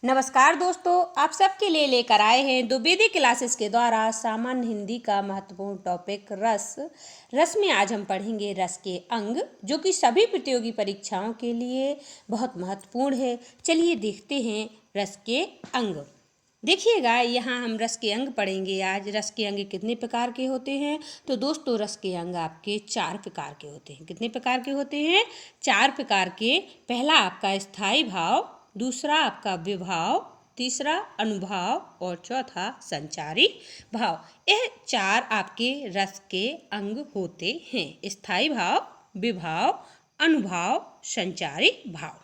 नमस्कार दोस्तों, आप सबके लिए लेकर आए हैं द्विवेदी क्लासेस के द्वारा सामान्य हिंदी का महत्वपूर्ण टॉपिक रस। रस में आज हम पढ़ेंगे रस के अंग, जो कि सभी प्रतियोगी परीक्षाओं के लिए बहुत महत्वपूर्ण है। चलिए देखते हैं रस के अंग। देखिएगा, यहाँ हम रस के अंग पढ़ेंगे आज। रस के अंग कितने प्रकार के होते हैं? तो दोस्तों, रस के अंग आपके 4 प्रकार के होते हैं। कितने प्रकार के होते हैं? 4 प्रकार के। पहला आपका स्थायी भाव, दूसरा आपका विभाव, तीसरा अनुभाव और चौथा संचारी भाव। यह 4 आपके रस के अंग होते हैं: स्थायी भाव, विभाव, अनुभाव, संचारी भाव।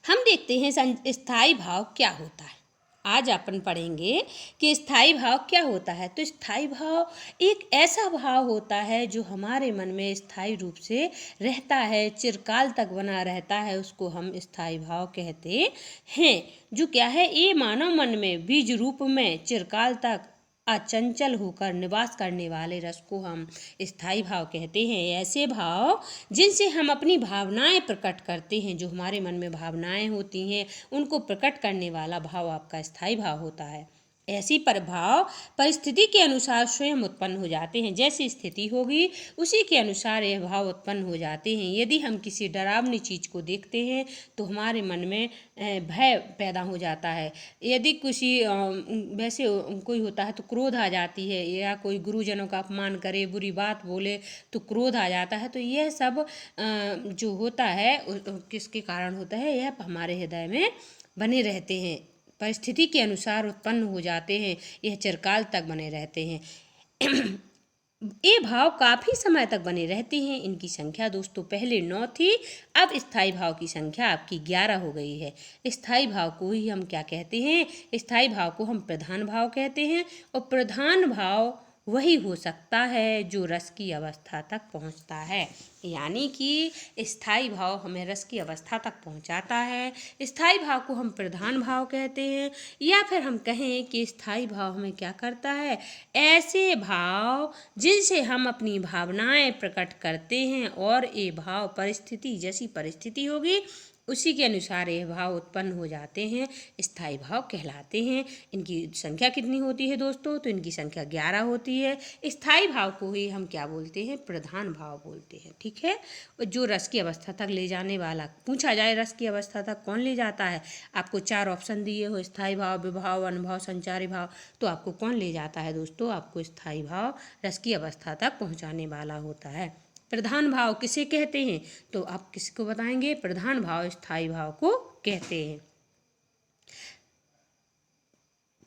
हम देखते हैं स्थायी भाव क्या होता है। आज अपन पढ़ेंगे कि स्थायी भाव क्या होता है। तो स्थायी भाव एक ऐसा भाव होता है जो हमारे मन में स्थायी रूप से रहता है, चिरकाल तक बना रहता है, उसको हम स्थायी भाव कहते हैं। जो क्या है, ये मानव मन में बीज रूप में चिरकाल तक अचंचल होकर निवास करने वाले रस को हम स्थायी भाव कहते हैं। ऐसे भाव जिनसे हम अपनी भावनाएं प्रकट करते हैं, जो हमारे मन में भावनाएं होती हैं, उनको प्रकट करने वाला भाव आपका स्थायी भाव होता है। ऐसी प्रभाव परिस्थिति के अनुसार स्वयं उत्पन्न हो जाते हैं। जैसी स्थिति होगी उसी के अनुसार यह भाव उत्पन्न हो जाते हैं। यदि हम किसी डरावनी चीज़ को देखते हैं तो हमारे मन में भय पैदा हो जाता है। यदि किसी वैसे कोई होता है तो क्रोध आ जाती है, या कोई गुरुजनों का अपमान करे, बुरी बात बोले तो क्रोध आ जाता है। तो यह सब जो होता है किसके कारण होता है? यह हमारे हृदय में बने रहते हैं, परिस्थिति के अनुसार उत्पन्न हो जाते हैं, यह चिरकाल तक बने रहते हैं। ये भाव काफ़ी समय तक बने रहते हैं। इनकी संख्या दोस्तों पहले 9 थी, अब स्थायी भाव की संख्या आपकी 11 हो गई है। स्थायी भाव को ही हम क्या कहते हैं? स्थायी भाव को हम प्रधान भाव कहते हैं। और प्रधान भाव वही हो सकता है जो रस की अवस्था तक पहुंचता है। यानी कि स्थायी भाव हमें रस की अवस्था तक पहुंचाता है। स्थायी भाव को हम प्रधान भाव कहते हैं। या फिर हम कहें कि स्थायी भाव हमें क्या करता है? ऐसे भाव जिनसे हम अपनी भावनाएं प्रकट करते हैं, और ये भाव परिस्थिति, जैसी परिस्थिति होगी उसी के अनुसार ये भाव उत्पन्न हो जाते हैं, स्थायी भाव कहलाते हैं। इनकी संख्या कितनी होती है दोस्तों? तो इनकी संख्या 11 होती है। स्थायी भाव को ही हम क्या बोलते हैं? प्रधान भाव बोलते हैं। ठीक है, जो रस की अवस्था तक ले जाने वाला, पूछा जाए रस की अवस्था तक कौन ले जाता है, आपको 4 ऑप्शन दिए हो, स्थायी भाव, विभाव, अनुभाव, संचारी भाव, तो आपको कौन ले जाता है दोस्तों? आपको स्थायी भाव रस की अवस्था तक पहुँचाने वाला होता है। प्रधान भाव किसे कहते हैं? तो आप किसको बताएंगे? प्रधान भाव स्थायी भाव को कहते हैं।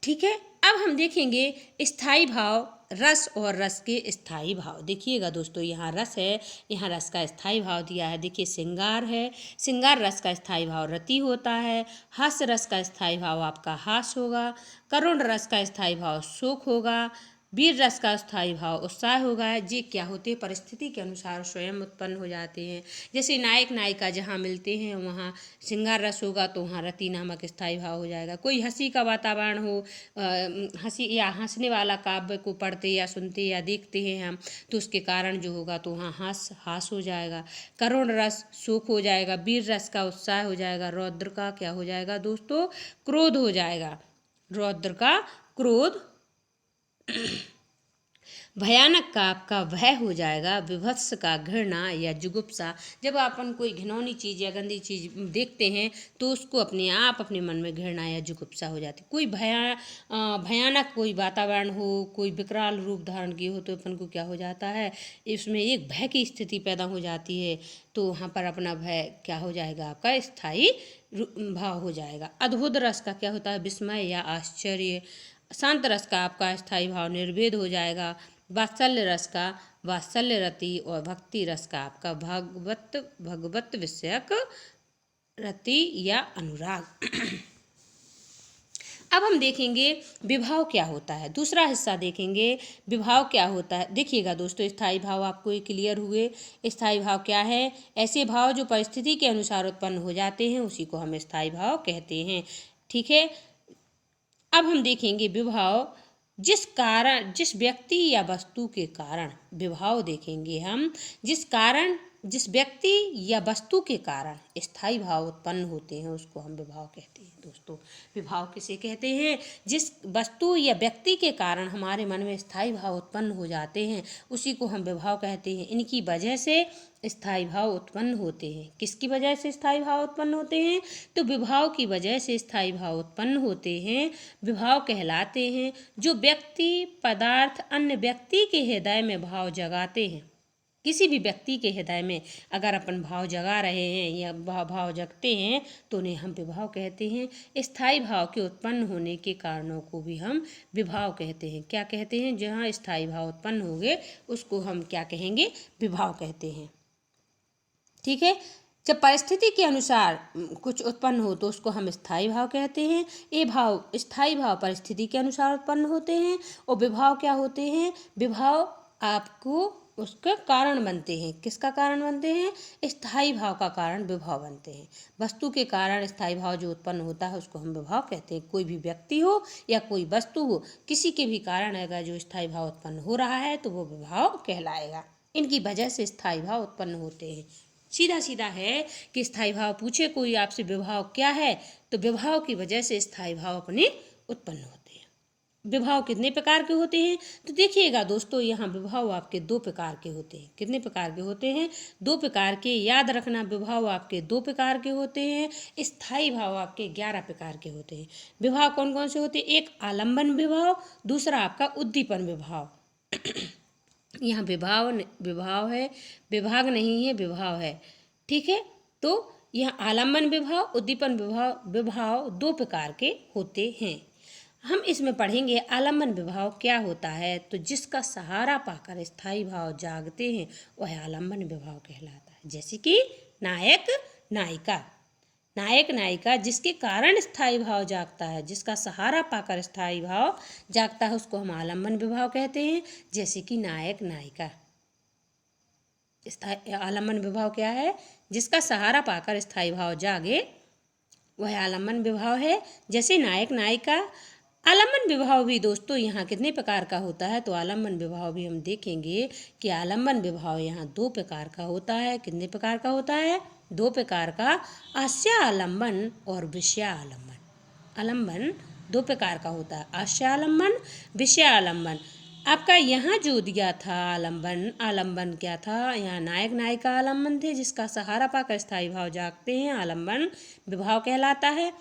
ठीक है, अब हम देखेंगे स्थायी भाव रस और रस के स्थायी भाव। देखिएगा दोस्तों, यहाँ रस है, यहाँ रस का स्थायी भाव दिया है। देखिए, श्रृंगार है, श्रृंगार रस का स्थायी भाव रति होता है। हास्य रस का स्थायी भाव आपका हास होगा। करुण रस का स्थायी भाव शोक होगा। वीर रस का स्थायी भाव उत्साह होगा। ये क्या होते हैं? परिस्थिति के अनुसार स्वयं उत्पन्न हो जाते हैं। जैसे नायक नायिका जहाँ मिलते हैं वहाँ श्रृंगार रस होगा तो वहाँ रति नामक स्थायी भाव हो जाएगा। कोई हंसी का वातावरण हो, हंसी या हंसने वाला काव्य को पढ़ते या सुनते या देखते हैं हम, तो उसके कारण जो होगा तो वहाँ हास हो जाएगा। करुण रस शोक हो जाएगा। वीर रस का उत्साह हो जाएगा। रौद्र का क्या हो जाएगा दोस्तों? क्रोध हो जाएगा। रौद्र का क्रोध। भयानक का आपका भय हो जाएगा। विभत्स का घृणा या जुगुप्सा। जब अपन कोई घिनौनी चीज़ या गंदी चीज़ देखते हैं तो उसको अपने आप अपने मन में घृणा या जुगुप्सा हो जाती। कोई भयानक कोई वातावरण हो, कोई विकराल रूप धारण किए हो, तो अपन को क्या हो जाता है? इसमें एक भय की स्थिति पैदा हो जाती है। तो वहाँ पर अपना भय क्या हो जाएगा? आपका स्थायी भाव हो जाएगा। अद्भुत रस का क्या होता है? विस्मय या आश्चर्य। शांत रस का आपका स्थायी भाव निर्वेद हो जाएगा। वात्सल्य रस का वात्सल्य रति, और भक्ति रस का आपका भगवत विषयक रति या अनुराग। अब हम देखेंगे विभाव क्या होता है। दूसरा हिस्सा देखेंगे विभाव क्या होता है। देखिएगा दोस्तों, स्थायी भाव आपको ये क्लियर हुए। स्थायी भाव क्या है? ऐसे भाव जो परिस्थिति के अनुसार उत्पन्न हो जाते हैं, उसी को हम स्थायी भाव कहते हैं। ठीक है, अब हम देखेंगे विभाव जिस व्यक्ति या वस्तु के कारण, विभाव देखेंगे हम जिस कारण जिस व्यक्ति या वस्तु के कारण स्थायी भाव उत्पन्न होते हैं उसको हम विभाव कहते हैं। दोस्तों, विभाव किसे कहते हैं? जिस वस्तु या व्यक्ति के कारण हमारे मन में स्थायी भाव उत्पन्न हो जाते हैं उसी को हम विभाव कहते हैं। इनकी वजह से स्थायी भाव उत्पन्न होते हैं। किसकी वजह से स्थायी भाव उत्पन्न होते हैं? तो विभाव की वजह से स्थायी भाव उत्पन्न होते हैं। विभाव कहलाते हैं जो व्यक्ति, पदार्थ, अन्य व्यक्ति के हृदय में भाव जगाते हैं। किसी भी व्यक्ति के हृदय में अगर अपन भाव जगा रहे हैं या भाव जगते हैं तो उन्हें हम विभाव कहते हैं। स्थायी भाव के उत्पन्न होने के कारणों को भी हम विभाव कहते हैं। क्या कहते हैं? जहाँ स्थायी भाव उत्पन्न होंगे उसको हम क्या कहेंगे? विभाव कहते हैं। ठीक है। जब परिस्थिति के अनुसार कुछ उत्पन्न हो तो उसको हम स्थायी भाव कहते हैं। ये भाव, स्थायी भाव परिस्थिति के अनुसार उत्पन्न होते हैं और विभाव क्या होते हैं? विभाव आपको उसका कारण बनते हैं। किसका कारण बनते हैं? स्थायी भाव का कारण विभाव बनते हैं। वस्तु के कारण स्थायी भाव जो उत्पन्न होता है उसको हम विभाव कहते हैं। कोई भी व्यक्ति हो या कोई वस्तु हो, किसी के भी कारण अगर जो स्थायी भाव उत्पन्न हो रहा है तो वो विभाव कहलाएगा। इनकी वजह से स्थायी भाव उत्पन्न होते हैं। सीधा सीधा है कि स्थायी भाव पूछे कोई आपसे विभाव क्या है तो विभाव की वजह से स्थायी भाव अपने उत्पन्न होते हैं। विभाव कितने प्रकार के होते हैं? तो देखिएगा दोस्तों, यहाँ विभाव आपके 2 प्रकार के होते हैं। कितने प्रकार के होते हैं? 2 प्रकार के। याद रखना, विभाव आपके 2 प्रकार के होते हैं। स्थायी भाव आपके 11 प्रकार के होते हैं। विभाव कौन कौन से होते हैं? एक आलम्बन विभाव, दूसरा आपका उद्दीपन विभाव। यहाँ विभाव है, विभाग नहीं है, विभाव है। ठीक है। तो यहाँ आलम्बन विभाव, उद्दीपन विभाव 2 प्रकार के होते हैं। हम इसमें पढ़ेंगे आलम्बन विभाव क्या होता है। तो जिसका सहारा पाकर स्थायी भाव जागते हैं वह आलम्बन विभाव कहलाता है। जैसे कि नायक नायिका, नायक नायिका जिसके कारण स्थायी भाव जागता है, जिसका सहारा पाकर स्थायी भाव जागता है उसको हम आलम्बन विभाव कहते हैं। जैसे कि नायक नायिका। आलम्बन विभाव क्या है? जिसका सहारा पाकर स्थायी भाव जागे वह आलम्बन विभाव है। जैसे नायक नायिका। आलम्बन विभाव भी दोस्तों यहाँ कितने प्रकार का होता है? तो आलम्बन विभाव भी हम देखेंगे कि आलम्बन विभाव यहाँ 2 प्रकार का होता है। कितने प्रकार का होता है? 2 प्रकार का। आश्रय आलम्बन और विषय आलम्बन। आलम्बन 2 प्रकार का होता है, आश्रय आलम्बन, विषय आलम्बन। आपका यहाँ जो दिया था आलम्बन क्या था? यहाँ नायक नायिका आलम्बन थे जिसका सहारा पाकर स्थायी भाव जागते हैं, आलम्बन विभाव कहलाता है।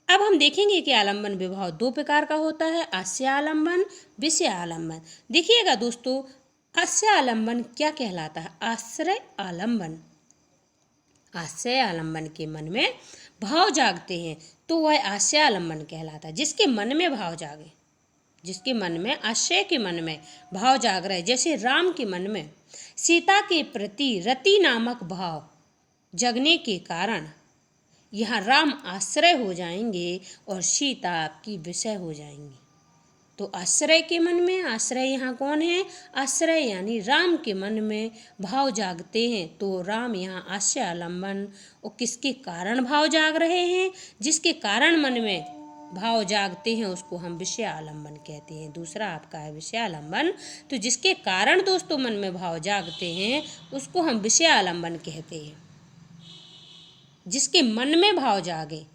अब हम देखेंगे कि आलम्बन विभाव 2 प्रकार का होता है, आश्रय आलम्बन, विषय आलम्बन। देखिएगा दोस्तों, आश्रय आलम्बन क्या कहलाता है? आश्रय आलम्बन, आश्रय आलम्बन के मन में भाव जागते हैं तो वह आश्रय आलम्बन कहलाता है। जिसके मन में भाव जागे, जिसके मन में, आश्रय के मन में भाव जाग रहे, जैसे राम के मन में सीता के प्रति रति नामक भाव जगने के कारण यहाँ राम आश्रय हो जाएंगे और सीता आपकी विषय हो जाएंगी। तो आश्रय के मन में, आश्रय यहाँ कौन है? आश्रय यानी राम के मन में भाव जागते हैं तो राम यहाँ आश्रय आलम्बन। और किसके कारण भाव जाग रहे हैं? जिसके कारण मन में भाव जागते हैं उसको हम विषय आलम्बन कहते हैं। दूसरा आपका है विषय आलम्बन। तो जिसके कारण दोस्तों मन में भाव जागते हैं उसको हम विषय आलम्बन कहते हैं। जिसके मन में भाव जागे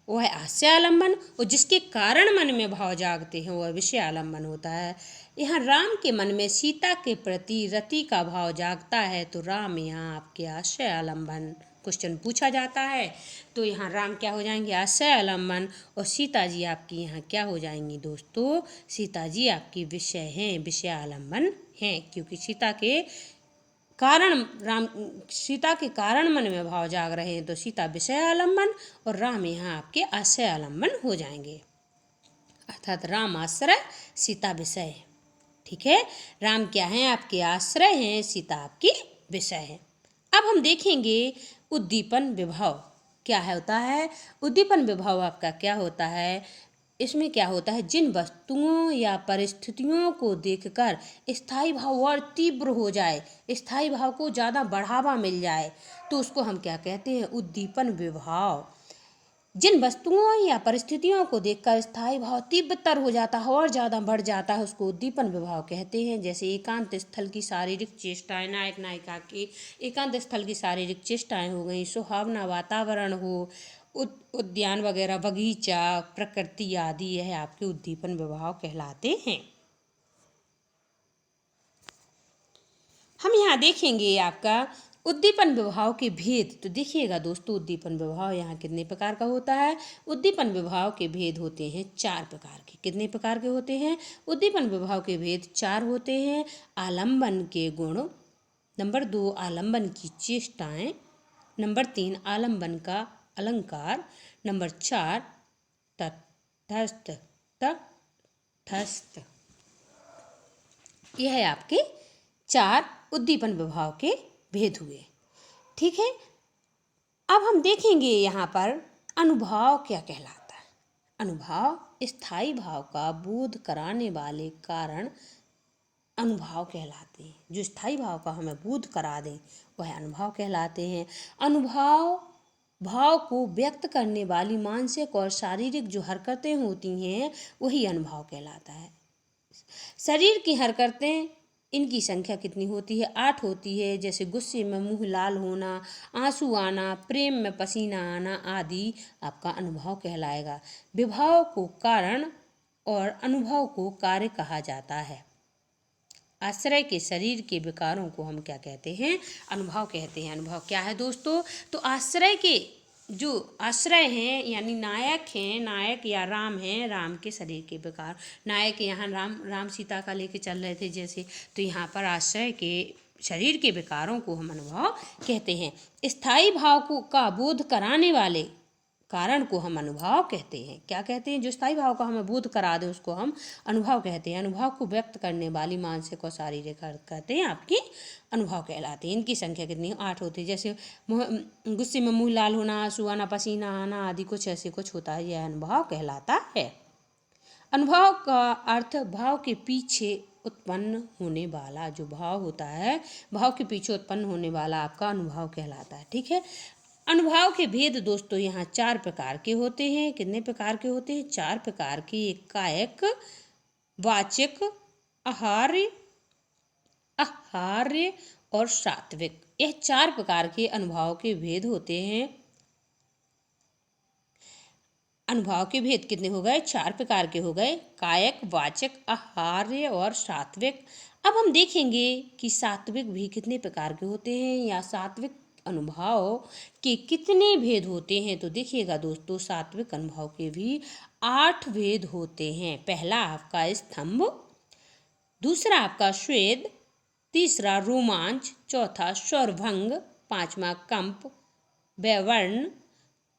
वह आश्रय आलम्बन और जिसके कारण मन में भाव जागते हैं वह विषय आलम्बन होता है। यहाँ राम के मन में सीता के प्रति रति का भाव जागता है तो राम यहाँ आपके आश्रय आलम्बन। क्वेश्चन पूछा जाता है तो यहाँ राम क्या हो जाएंगे? आश्रय आलम्बन। और सीता जी आपकी यहाँ क्या हो जाएंगी दोस्तों? सीता जी आपकी विषय हैं, विषय आलम्बन हैं। क्योंकि सीता के कारण मन में भाव जाग रहे हैं तो सीता विषय आलम्बन और राम यहाँ आपके आश्रय आलम्बन हो जाएंगे। अर्थात राम आश्रय, सीता विषय। ठीक है। राम क्या है? आपके आश्रय हैं, सीता आपकी विषय है। अब हम देखेंगे उद्दीपन विभाव क्या होता है। उद्दीपन विभाव आपका क्या होता है? इसमें क्या होता है? जिन वस्तुओं या परिस्थितियों को देखकर स्थायी भाव और तीव्र हो जाए, स्थायी भाव को ज़्यादा बढ़ावा मिल जाए तो उसको हम क्या कहते हैं? उद्दीपन विभाव। जिन वस्तुओं या परिस्थितियों को देखकर स्थायी भाव तीव्रतर हो जाता है और ज़्यादा बढ़ जाता है उसको उद्दीपन विभाव कहते हैं। जैसे एकांत स्थल की शारीरिक चेष्टाएं, नायक नायिका की एकांत स्थल की शारीरिक चेष्टाएं हो गई, सुहावना वातावरण हो, उद्यान वगैरह, बगीचा, प्रकृति आदि, यह आपके उद्दीपन विभाव कहलाते हैं। हम यहाँ देखेंगे आपका उद्दीपन विभाव के भेद। तो देखिएगा दोस्तों, उद्दीपन विभाव यहाँ कितने प्रकार का होता है। उद्दीपन विभाव के भेद होते हैं 4 प्रकार के। कितने प्रकार के होते हैं? उद्दीपन विभाव के भेद 4 होते हैं। आलंबन के गुण, नंबर 2 आलंबन की चेष्टाएं, नंबर 3 आलंबन का अलंकार, नंबर 4 तटस्थ। तटस्थ, यह है आपके 4 उद्दीपन विभाव के भेद हुए। ठीक है, अब हम देखेंगे यहाँ पर अनुभाव क्या कहलाता है। अनुभाव स्थायी भाव का बोध कराने वाले कारण अनुभाव कहलाते हैं। जो स्थायी भाव का हमें बोध करा दें वह अनुभाव कहलाते हैं। अनुभाव भाव को व्यक्त करने वाली मानसिक और शारीरिक जो हरकतें होती हैं वही अनुभाव कहलाता है। शरीर की हरकतें, इनकी संख्या कितनी होती है? 8 होती है। जैसे गुस्से में मुंह लाल होना, आंसू आना, प्रेम में पसीना आना आदि आपका अनुभव कहलाएगा। विभाव को कारण और अनुभव को कार्य कहा जाता है। आश्रय के शरीर के विकारों को हम क्या कहते हैं? अनुभव कहते हैं। अनुभव क्या है दोस्तों? तो आश्रय के जो आश्रय हैं यानी नायक हैं, नायक या राम हैं, राम के शरीर के विकार। नायक यहाँ राम सीता का लेके चल रहे थे जैसे, तो यहाँ पर आश्रय के शरीर के विकारों को हम अनुभव कहते हैं। स्थायी भाव को का बोध कराने वाले कारण को हम अनुभव कहते हैं। क्या कहते हैं? जो स्थायी भाव का हमें बोध करा दे उसको हम अनुभव कहते हैं। अनुभव को व्यक्त करने वाली मानसिक और शारीरिक हरकतें आपकी अनुभव कहलाते हैं। इनकी संख्या कितनी? 8 होती है। जैसे गुस्से में मुंह लाल होना, आंसू आना, पसीना आना आदि कुछ ऐसे कुछ होता है, यह अनुभव कहलाता है। अनुभव का अर्थ भाव के पीछे उत्पन्न होने वाला जो भाव होता है, भाव के पीछे उत्पन्न होने वाला आपका अनुभव कहलाता है। ठीक है, अनुभव के भेद दोस्तों यहाँ 4 प्रकार के होते हैं। कितने प्रकार के होते हैं? 4 प्रकार के। एक कायक, वाचिक, आहार्य और सात्विक, यह 4 प्रकार के अनुभव के भेद होते हैं। अनुभव के भेद कितने हो गए? 4 प्रकार के हो गए, कायक, वाचक, आहार्य और सात्विक। अब हम देखेंगे कि सात्विक भी कितने प्रकार के होते हैं या सात्विक अनुभव के कितने भेद होते हैं। तो देखिएगा दोस्तों, सात्विक अनुभव के भी 8 भेद होते हैं। पहला आपका स्तंभ, दूसरा आपका स्वेद, तीसरा रोमांच, चौथा स्वरभंग, पांचवा कंप, वैवर्ण,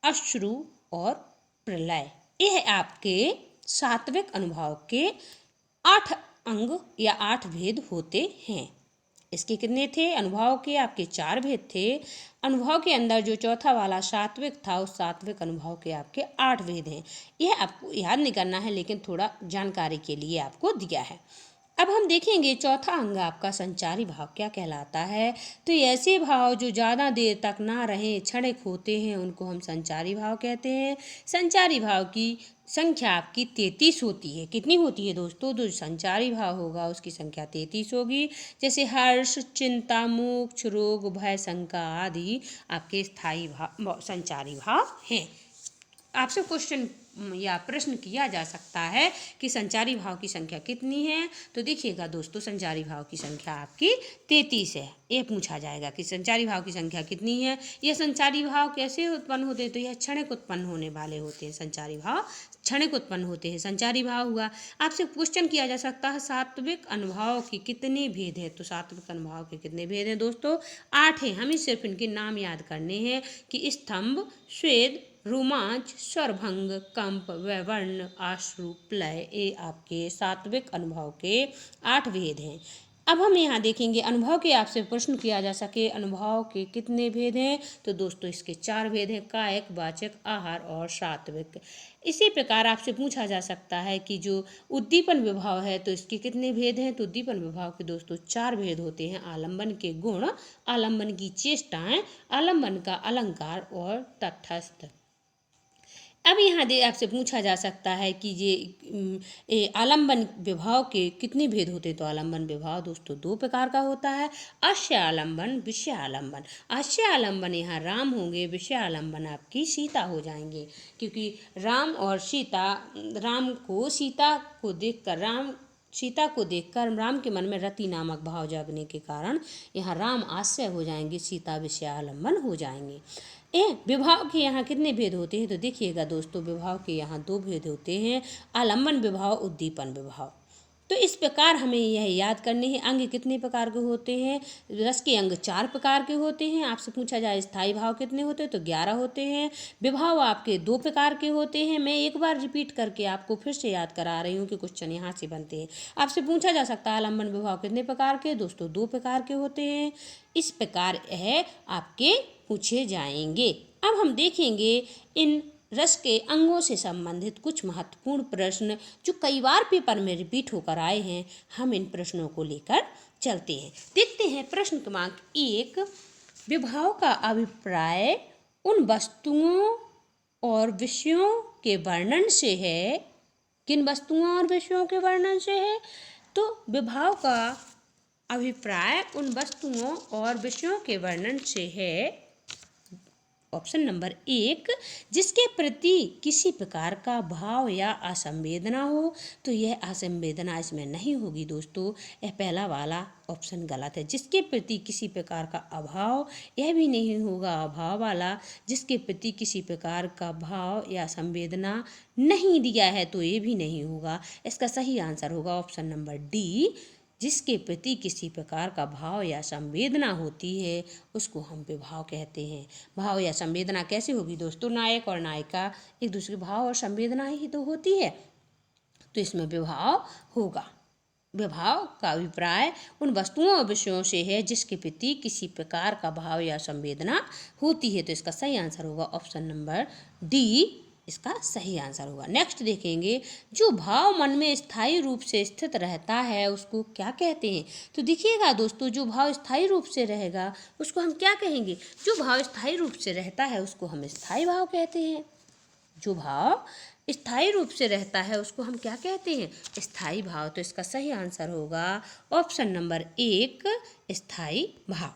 अश्रु और प्रलय। यह आपके सात्विक अनुभव के 8 अंग या 8 भेद होते हैं। इसके कितने थे? अनुभव के आपके 4 भेद थे। अनुभव के अंदर जो चौथा वाला सात्विक था, उस सात्विक अनुभव के आपके 8 भेद हैं। यह आपको याद नहीं करना है, लेकिन थोड़ा जानकारी के लिए आपको दिया है। अब हम देखेंगे चौथा अंग आपका संचारी भाव क्या कहलाता है। तो ऐसे भाव जो ज़्यादा देर तक ना रहें, क्षणिक होते हैं, उनको हम संचारी भाव कहते हैं। संचारी भाव की संख्या आपकी 33 होती है। कितनी होती है दोस्तों? जो संचारी भाव होगा उसकी संख्या 33 होगी। जैसे हर्ष, चिंता, मोक्ष, रोग, भय, शंका आदि आपके स्थायी भाव संचारी भाव हैं। आपसे क्वेश्चन या प्रश्न किया जा सकता है कि संचारी भाव की संख्या कितनी है। तो देखिएगा दोस्तों, संचारी भाव की संख्या आपकी 33 है। ये पूछा जाएगा कि संचारी भाव की संख्या कितनी है। यह संचारी भाव कैसे उत्पन्न होते हैं? तो यह क्षणिक उत्पन्न होने वाले होते हैं। संचारी भाव क्षणिक उत्पन्न होते हैं। संचारी भाव हुआ। आपसे क्वेश्चन किया जा सकता है सात्विक अनुभव के कितने भेद हैं। तो सात्विक अनुभव के कितने भेद हैं दोस्तों? 8 हैं। हमें सिर्फ इनके नाम याद करने हैं कि स्तंभ, स्वेद, रोमांच, स्वरभंग, कंप, वैवर्ण, आश्रु, प्रलय, ये आपके सात्विक अनुभव के 8 भेद हैं। अब हम यहाँ देखेंगे अनुभव के आपसे प्रश्न किया जा सके अनुभव के कितने भेद हैं। तो दोस्तों इसके 4 भेद हैं, कायक, वाचक, आहार और सात्विक। इसी प्रकार आपसे पूछा जा सकता है कि जो उद्दीपन विभाव है तो इसके कितने भेद हैं। तो उद्दीपन विभाव के दोस्तों 4 भेद होते हैं। आलंबन के गुण, आलंबन की चेष्टाएं, आलंबन का अलंकार और तटस्थ। अब यहाँ दे आपसे पूछा जा सकता है कि ये आलम्बन विभाव के कितने भेद होते हैं। तो आलम्बन विभाव दोस्तों दो प्रकार का होता है, आश्रय आलम्बन, विषय आलम्बन। आश्रय आलम्बन यहाँ राम होंगे, विषय आलम्बन आपकी सीता हो जाएंगे, क्योंकि राम और सीता, राम को सीता को देखकर राम के मन में रति नामक भाव जागने के कारण यहाँ राम आश्रय हो जाएंगे, सीता विषय आलम्बन हो जाएंगे। विभाव के यहाँ कितने भेद होते हैं। तो देखिएगा दोस्तों, विभाव के यहाँ दो भेद होते हैं, आलम्बन विभाव, उद्दीपन विभाव। तो इस प्रकार हमें यह याद करने हैं। अंग कितने प्रकार के होते हैं। रस के अंग 4 प्रकार के होते हैं। आपसे पूछा जाए स्थायी भाव कितने होते हैं, तो 11 होते हैं। विभाव आपके 2 प्रकार के होते हैं। मैं एक बार रिपीट करके आपको फिर से याद करा रही हूँ कि क्वेश्चन यहाँ से बनते हैं। आपसे पूछा जा सकता है आलम्बन विभाव कितने प्रकार के, दोस्तों 2 प्रकार के होते हैं। इस प्रकार है आपके पूछे जाएंगे। अब हम देखेंगे इन रस के अंगों से संबंधित कुछ महत्वपूर्ण प्रश्न जो कई बार पेपर में रिपीट होकर आए हैं। हम इन प्रश्नों को लेकर चलते हैं। देखते हैं प्रश्न क्रमांक 1, विभाव का अभिप्राय उन वस्तुओं और विषयों के वर्णन से है। किन वस्तुओं और विषयों के वर्णन से है। तो विभाव का अभिप्राय उन वस्तुओं और विषयों के वर्णन से है। ऑप्शन नंबर 1, जिसके प्रति किसी प्रकार का भाव या असंवेदना हो। तो यह असंवेदना इसमें नहीं होगी दोस्तों, यह पहला वाला ऑप्शन गलत है। जिसके प्रति किसी प्रकार का अभाव, यह भी नहीं होगा अभाव वाला। जिसके प्रति किसी प्रकार का भाव या संवेदना नहीं दिया है तो ये भी नहीं होगा। इसका सही आंसर होगा ऑप्शन नंबर डी, जिसके प्रति किसी प्रकार का भाव या संवेदना होती है उसको हम विभाव कहते हैं। भाव या संवेदना कैसे होगी दोस्तों, नायक और नायिका एक दूसरे भाव और संवेदना ही तो होती है, तो इसमें विभाव होगा। विभाव का अभिप्राय उन वस्तुओं और विषयों से है जिसके प्रति किसी प्रकार का भाव या संवेदना होती है। तो इसका सही आंसर होगा ऑप्शन नंबर डी, इसका सही आंसर होगा। नेक्स्ट देखेंगे, जो भाव मन में स्थायी रूप से स्थित रहता है उसको क्या कहते हैं। तो देखिएगा दोस्तों, जो भाव स्थायी रूप से रहेगा उसको हम क्या कहेंगे। जो भाव स्थायी रूप से रहता है उसको हम स्थायी भाव कहते हैं। जो भाव स्थायी रूप से रहता है उसको हम क्या कहते हैं, स्थायी भाव। तो इसका सही आंसर होगा ऑप्शन नंबर 1, स्थायी भाव।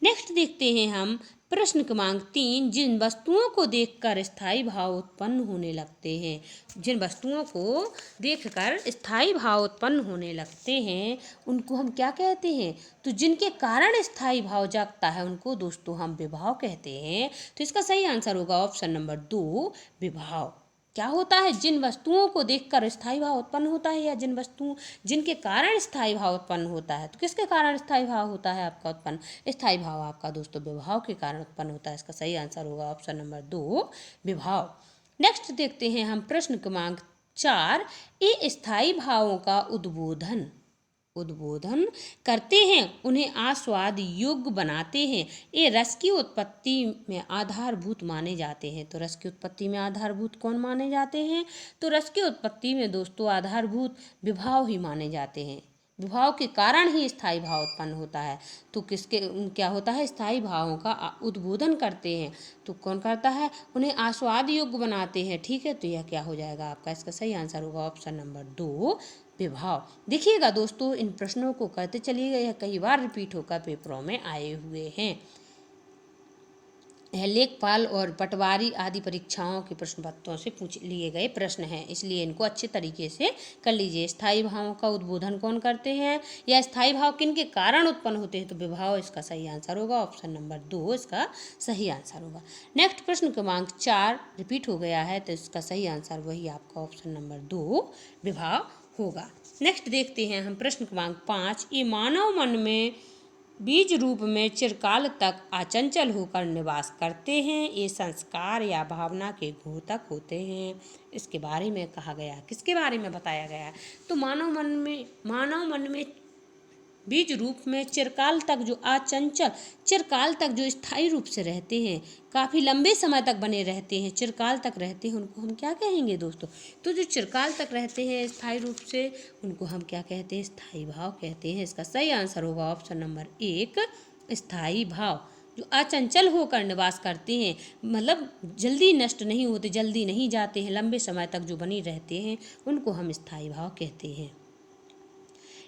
नेक्स्ट देखते हैं हम प्रश्न क्रमांक 3, जिन वस्तुओं को देखकर स्थायी भाव उत्पन्न होने लगते हैं। जिन वस्तुओं को देखकर स्थायी भाव उत्पन्न होने लगते हैं उनको हम क्या कहते हैं। तो जिनके कारण स्थायी भाव जागता है उनको दोस्तों हम विभाव कहते हैं। तो इसका सही आंसर होगा ऑप्शन नंबर 2, विभाव। क्या होता है, जिन वस्तुओं को देखकर स्थायी भाव उत्पन्न होता है या जिनके कारण स्थायी भाव उत्पन्न होता है। तो किसके कारण स्थायी भाव होता है आपका उत्पन्न, स्थायी भाव आपका दोस्तों विभाव के कारण उत्पन्न होता है। इसका सही आंसर होगा ऑप्शन नंबर 2, विभाव। नेक्स्ट देखते हैं हम प्रश्न क्रमांक 4, ये स्थायी भावों का उद्बोधन करते हैं, उन्हें आस्वाद योग्य बनाते हैं, ये रस की उत्पत्ति में आधारभूत माने जाते हैं। तो रस की उत्पत्ति में आधारभूत कौन माने जाते हैं। तो रस की उत्पत्ति में दोस्तों आधारभूत विभाव ही माने जाते हैं। विभाव के कारण ही स्थायी भाव उत्पन्न होता है। तो क्या होता है, स्थायी भावों का उद्बोधन करते हैं। तो कौन करता है, उन्हें आस्वाद योग्य बनाते हैं। ठीक है, तो यह क्या हो जाएगा आपका, इसका सही आंसर होगा ऑप्शन नंबर 2, विभाव। देखिएगा दोस्तों, इन प्रश्नों को करते चलिएगा, यह कई बार रिपीट होकर पेपरों में आए हुए हैं। यह लेखपाल और पटवारी आदि परीक्षाओं के प्रश्न पत्रों से पूछ लिए गए प्रश्न हैं, इसलिए इनको अच्छे तरीके से कर लीजिए। स्थायी भावों का उद्बोधन कौन करते हैं या स्थायी भाव किन के कारण उत्पन्न होते हैं। तो विभाव इसका सही आंसर होगा ऑप्शन नंबर 2, इसका सही आंसर होगा। नेक्स्ट प्रश्न क्रमांक 4 रिपीट हो गया है, तो इसका सही आंसर वही आपका ऑप्शन नंबर 2, विभाव होगा। नेक्स्ट देखते हैं हम प्रश्न क्रमांक 5, ये मानव मन में बीज रूप में चिरकाल तक अचंचल होकर निवास करते हैं, ये संस्कार या भावना के घोतक होते हैं। इसके बारे में कहा गया, किसके बारे में बताया गया। तो मानव मन में बीज रूप में चिरकाल तक जो अचंचल, चिरकाल तक जो स्थायी रूप से रहते हैं, काफ़ी लंबे समय तक बने रहते हैं, चिरकाल तक रहते हैं, उनको हम क्या कहेंगे दोस्तों। तो जो चिरकाल तक रहते हैं स्थायी रूप से उनको हम क्या कहते हैं, स्थायी भाव कहते हैं। इसका सही आंसर होगा ऑप्शन नंबर 1, स्थायी भाव। जो अचंचल होकर निवास करते हैं, मतलब जल्दी नष्ट नहीं होते, जल्दी नहीं जाते हैं, लंबे समय तक जो बनी रहते हैं, उनको हम स्थायी भाव कहते हैं।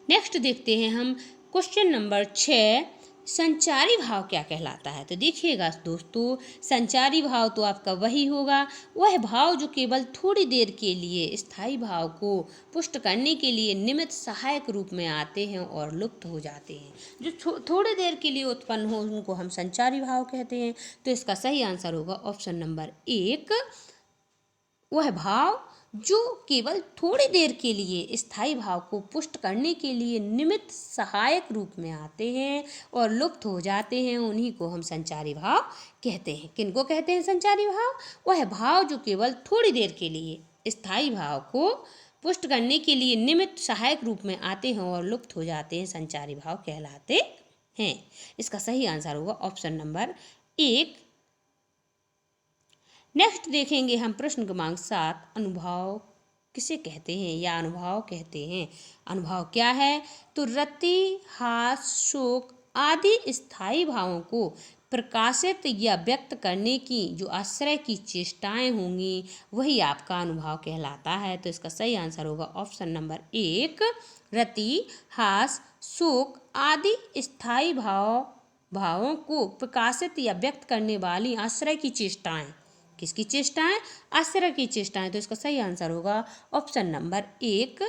नेक्स्ट देखते हैं हम क्वेश्चन नंबर 6, संचारी भाव क्या कहलाता है। तो देखिएगा दोस्तों, संचारी भाव तो आपका वही होगा, वह भाव जो केवल थोड़ी देर के लिए स्थायी भाव को पुष्ट करने के लिए निमित्त सहायक रूप में आते हैं और लुप्त हो जाते हैं। जो थोड़ी देर के लिए उत्पन्न हो उनको हम संचारी भाव कहते हैं। तो इसका सही आंसर होगा ऑप्शन नंबर 1, वह भाव जो केवल थोड़ी देर के लिए स्थायी भाव को पुष्ट करने के लिए निमित्त सहायक रूप में आते हैं और लुप्त हो जाते हैं, उन्हीं को हम संचारी भाव कहते हैं। किनको कहते हैं संचारी भाव? वह भाव जो केवल थोड़ी देर के लिए स्थायी भाव को पुष्ट करने के लिए निमित्त सहायक रूप में आते हैं और लुप्त हो जाते हैं, संचारी भाव कहलाते हैं। इसका सही आंसर होगा ऑप्शन नंबर 1। नेक्स्ट देखेंगे हम प्रश्न क्रमांक 7, अनुभव किसे कहते हैं या अनुभव कहते हैं। अनुभव क्या है? तो रति, हास, शोक आदि स्थायी भावों को प्रकाशित या व्यक्त करने की जो आश्रय की चेष्टाएं होंगी, वही आपका अनुभव कहलाता है। तो इसका सही आंसर होगा ऑप्शन नंबर 1, रति, हास, शोक आदि स्थायी भावों को प्रकाशित या व्यक्त करने वाली आश्रय की चेष्टाएं। किसकी चेष्टाएं? आश्रय की चेष्टाएं। तो इसका सही आंसर होगा ऑप्शन नंबर 1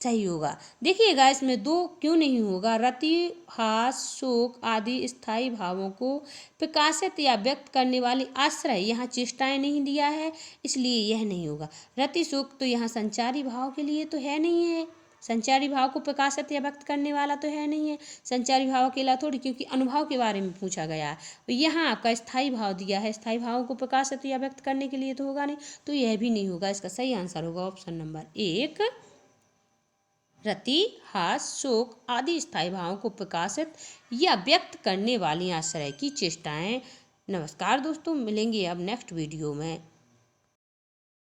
सही होगा। देखिएगा इसमें 2 क्यों नहीं होगा? रति, हास, शोक आदि स्थायी भावों को प्रकाशित या व्यक्त करने वाली आश्रय, यहाँ चेष्टाएं नहीं दिया है, इसलिए यह नहीं होगा। रति, शोक तो यहाँ संचारी भाव के लिए तो है नहीं है, संचारी भाव को प्रकाशित या व्यक्त करने वाला तो है नहीं है, संचारी भाव अकेला थोड़ी, क्योंकि अनुभव के बारे में पूछा गया है। यहाँ आपका स्थायी भाव दिया है, स्थायी भावों को प्रकाशित या व्यक्त करने के लिए तो होगा नहीं, तो यह भी नहीं होगा। इसका सही आंसर होगा ऑप्शन नंबर 1, रति, हास, शोक आदि स्थायी भावों को प्रकाशित या व्यक्त करने वाली आश्रय की चेष्टाएं। नमस्कार दोस्तों, मिलेंगे अब नेक्स्ट वीडियो में।